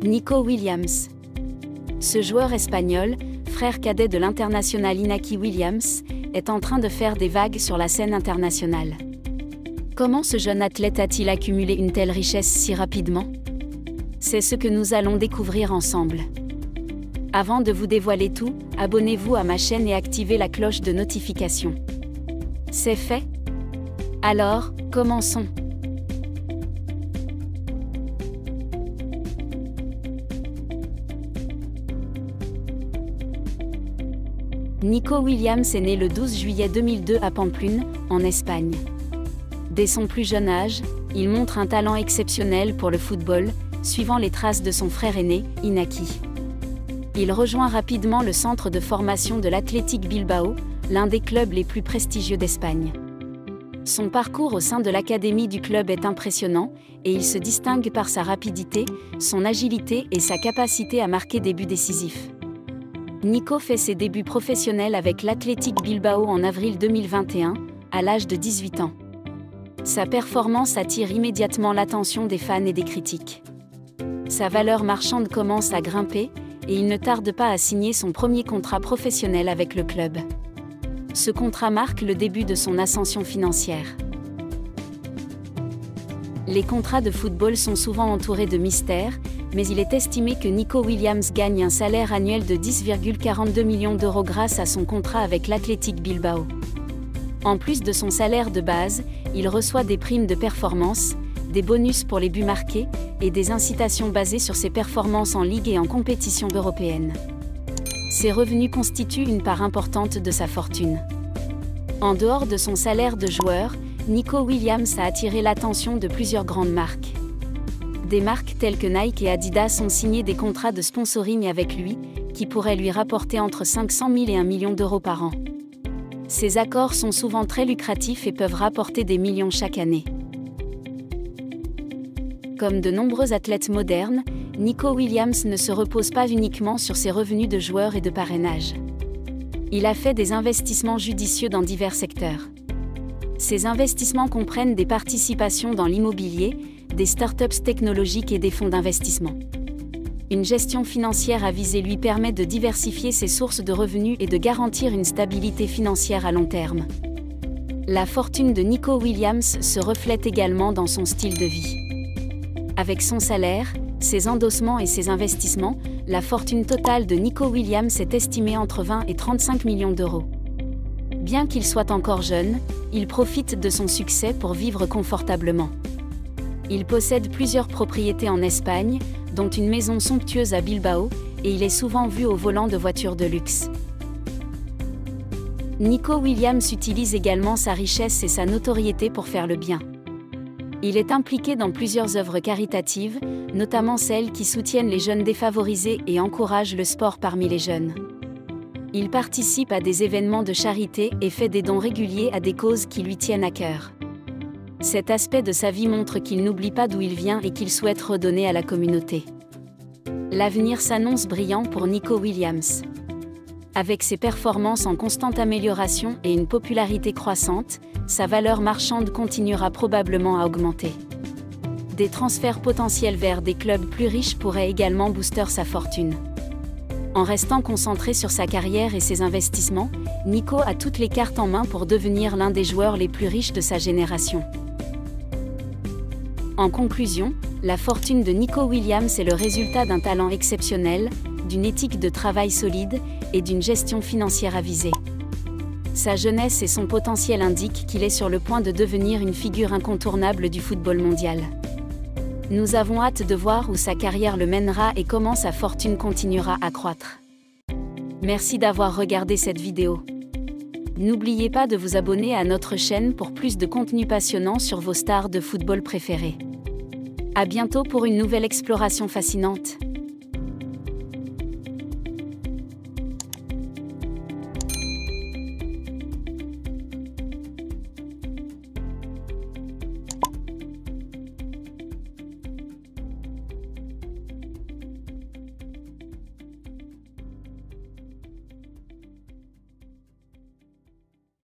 Nico Williams. Ce joueur espagnol, frère cadet de l'international Iñaki Williams, est en train de faire des vagues sur la scène internationale. Comment ce jeune athlète a-t-il accumulé une telle richesse si rapidement? C'est ce que nous allons découvrir ensemble. Avant de vous dévoiler tout, abonnez-vous à ma chaîne et activez la cloche de notification. C'est fait? Alors, commençons. Nico Williams est né le 12 juillet 2002 à Pamplune, en Espagne. Dès son plus jeune âge, il montre un talent exceptionnel pour le football, suivant les traces de son frère aîné, Iñaki. Il rejoint rapidement le centre de formation de l'Athletic Bilbao, l'un des clubs les plus prestigieux d'Espagne. Son parcours au sein de l'académie du club est impressionnant, et il se distingue par sa rapidité, son agilité et sa capacité à marquer des buts décisifs. Nico fait ses débuts professionnels avec l'Athletic Bilbao en avril 2021, à l'âge de 18 ans. Sa performance attire immédiatement l'attention des fans et des critiques. Sa valeur marchande commence à grimper, et il ne tarde pas à signer son premier contrat professionnel avec le club. Ce contrat marque le début de son ascension financière. Les contrats de football sont souvent entourés de mystères, mais il est estimé que Nico Williams gagne un salaire annuel de 10,42 millions d'euros grâce à son contrat avec l'Athletic Bilbao. En plus de son salaire de base, il reçoit des primes de performance, des bonus pour les buts marqués, et des incitations basées sur ses performances en ligue et en compétition européenne. Ces revenus constituent une part importante de sa fortune. En dehors de son salaire de joueur, Nico Williams a attiré l'attention de plusieurs grandes marques. Des marques telles que Nike et Adidas ont signé des contrats de sponsoring avec lui, qui pourraient lui rapporter entre 500 000 et 1 million d'euros par an. Ces accords sont souvent très lucratifs et peuvent rapporter des millions chaque année. Comme de nombreux athlètes modernes, Nico Williams ne se repose pas uniquement sur ses revenus de joueur et de parrainage. Il a fait des investissements judicieux dans divers secteurs. Ces investissements comprennent des participations dans l'immobilier, des startups technologiques et des fonds d'investissement. Une gestion financière avisée lui permet de diversifier ses sources de revenus et de garantir une stabilité financière à long terme. La fortune de Nico Williams se reflète également dans son style de vie. Avec son salaire, ses endossements et ses investissements, la fortune totale de Nico Williams est estimée entre 20 et 35 millions d'euros. Bien qu'il soit encore jeune, il profite de son succès pour vivre confortablement. Il possède plusieurs propriétés en Espagne, dont une maison somptueuse à Bilbao, et il est souvent vu au volant de voitures de luxe. Nico Williams utilise également sa richesse et sa notoriété pour faire le bien. Il est impliqué dans plusieurs œuvres caritatives, notamment celles qui soutiennent les jeunes défavorisés et encouragent le sport parmi les jeunes. Il participe à des événements de charité et fait des dons réguliers à des causes qui lui tiennent à cœur. Cet aspect de sa vie montre qu'il n'oublie pas d'où il vient et qu'il souhaite redonner à la communauté. L'avenir s'annonce brillant pour Nico Williams. Avec ses performances en constante amélioration et une popularité croissante, sa valeur marchande continuera probablement à augmenter. Des transferts potentiels vers des clubs plus riches pourraient également booster sa fortune. En restant concentré sur sa carrière et ses investissements, Nico a toutes les cartes en main pour devenir l'un des joueurs les plus riches de sa génération. En conclusion, la fortune de Nico Williams est le résultat d'un talent exceptionnel, d'une éthique de travail solide et d'une gestion financière avisée. Sa jeunesse et son potentiel indiquent qu'il est sur le point de devenir une figure incontournable du football mondial. Nous avons hâte de voir où sa carrière le mènera et comment sa fortune continuera à croître. Merci d'avoir regardé cette vidéo. N'oubliez pas de vous abonner à notre chaîne pour plus de contenu passionnant sur vos stars de football préférées. À bientôt pour une nouvelle exploration fascinante.